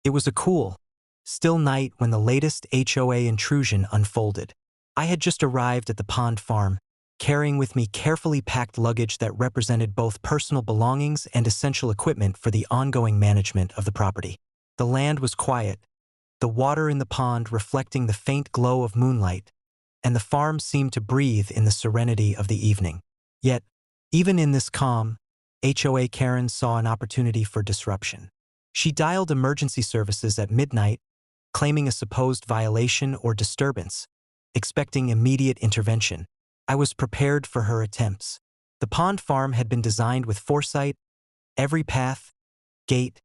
It was a cool, still night when the latest HOA intrusion unfolded. I had just arrived at the pond farm, carrying with me carefully packed luggage that represented both personal belongings and essential equipment for the ongoing management of the property. The land was quiet, the water in the pond reflecting the faint glow of moonlight, and the farm seemed to breathe in the serenity of the evening. Yet, even in this calm, HOA Karen saw an opportunity for disruption. She dialed emergency services at midnight, claiming a supposed violation or disturbance, expecting immediate intervention. I was prepared for her attempts. The pond farm had been designed with foresight, every path, gate,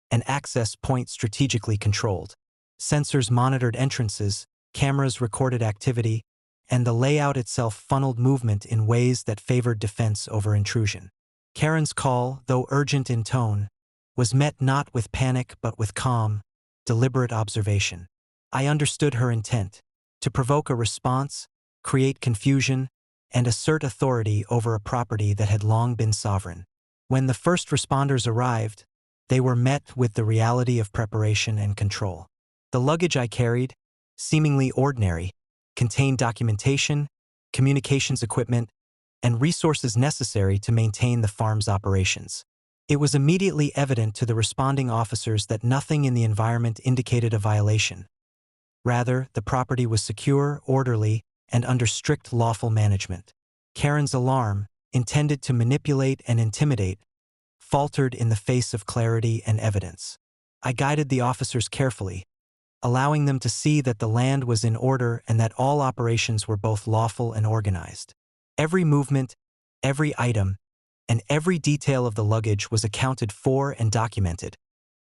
and access point strategically controlled. Sensors monitored entrances, cameras recorded activity, and the layout itself funneled movement in ways that favored defense over intrusion. Karen's call, though urgent in tone, was met not with panic but with calm, deliberate observation. I understood her intent: to provoke a response, create confusion, and assert authority over a property that had long been sovereign. When the first responders arrived, they were met with the reality of preparation and control. The luggage I carried, seemingly ordinary, contained documentation, communications equipment, and resources necessary to maintain the farm's operations. It was immediately evident to the responding officers that nothing in the environment indicated a violation. Rather, the property was secure, orderly, and under strict lawful management. Karen's alarm, intended to manipulate and intimidate, faltered in the face of clarity and evidence. I guided the officers carefully, allowing them to see that the land was in order and that all operations were both lawful and organized. Every movement, every item, and every detail of the luggage was accounted for and documented,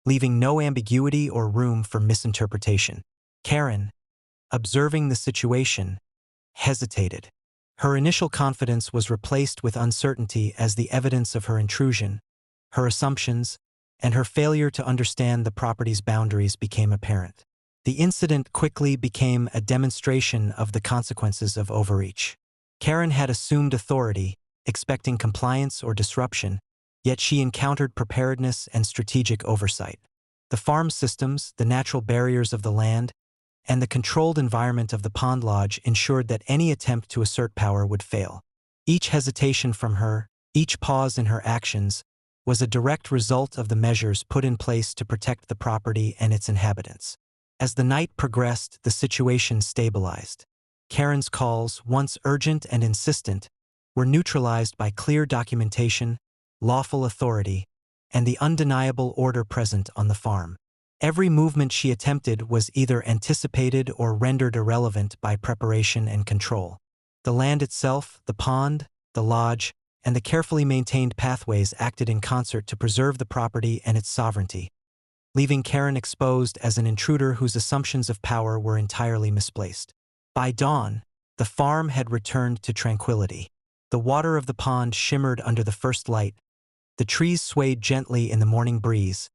leaving no ambiguity or room for misinterpretation. Karen, observing the situation, hesitated. Her initial confidence was replaced with uncertainty as the evidence of her intrusion, her assumptions, and her failure to understand the property's boundaries became apparent. The incident quickly became a demonstration of the consequences of overreach. Karen had assumed authority, expecting compliance or disruption, yet she encountered preparedness and strategic oversight. The farm systems, the natural barriers of the land, and the controlled environment of the pond lodge ensured that any attempt to assert power would fail. Each hesitation from her, each pause in her actions, was a direct result of the measures put in place to protect the property and its inhabitants. As the night progressed, the situation stabilized. Karen's calls, once urgent and insistent, were neutralized by clear documentation, lawful authority, and the undeniable order present on the farm. Every movement she attempted was either anticipated or rendered irrelevant by preparation and control. The land itself, the pond, the lodge, and the carefully maintained pathways acted in concert to preserve the property and its sovereignty, leaving Karen exposed as an intruder whose assumptions of power were entirely misplaced. By dawn, the farm had returned to tranquility. The water of the pond shimmered under the first light, the trees swayed gently in the morning breeze,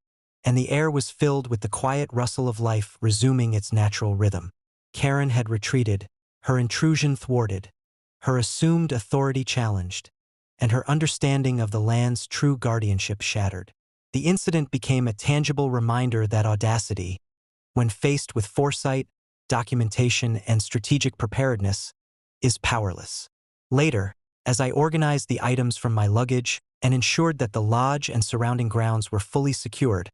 and the air was filled with the quiet rustle of life resuming its natural rhythm. Karen had retreated, her intrusion thwarted, her assumed authority challenged, and her understanding of the land's true guardianship shattered. The incident became a tangible reminder that audacity, when faced with foresight, documentation, and strategic preparedness, is powerless. Later, as I organized the items from my luggage and ensured that the lodge and surrounding grounds were fully secured,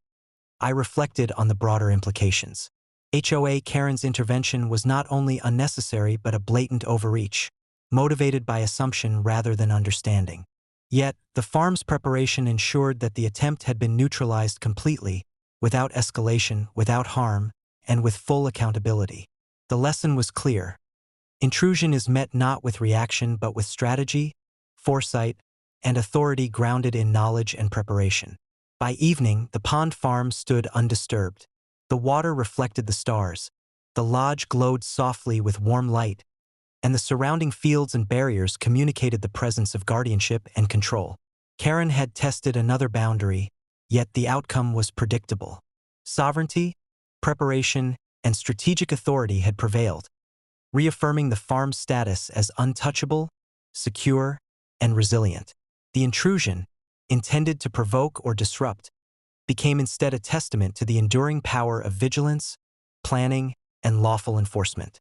I reflected on the broader implications. HOA Karen's intervention was not only unnecessary but a blatant overreach, motivated by assumption rather than understanding. Yet, the farm's preparation ensured that the attempt had been neutralized completely, without escalation, without harm, and with full accountability. The lesson was clear. Intrusion is met not with reaction but with strategy, foresight, and authority grounded in knowledge and preparation. By evening, the pond farm stood undisturbed. The water reflected the stars, the lodge glowed softly with warm light, and the surrounding fields and barriers communicated the presence of guardianship and control. Karen had tested another boundary, yet the outcome was predictable. Sovereignty, preparation, and strategic authority had prevailed, reaffirming the farm's status as untouchable, secure, and resilient. The intrusion, intended to provoke or disrupt, became instead a testament to the enduring power of vigilance, planning, and lawful enforcement.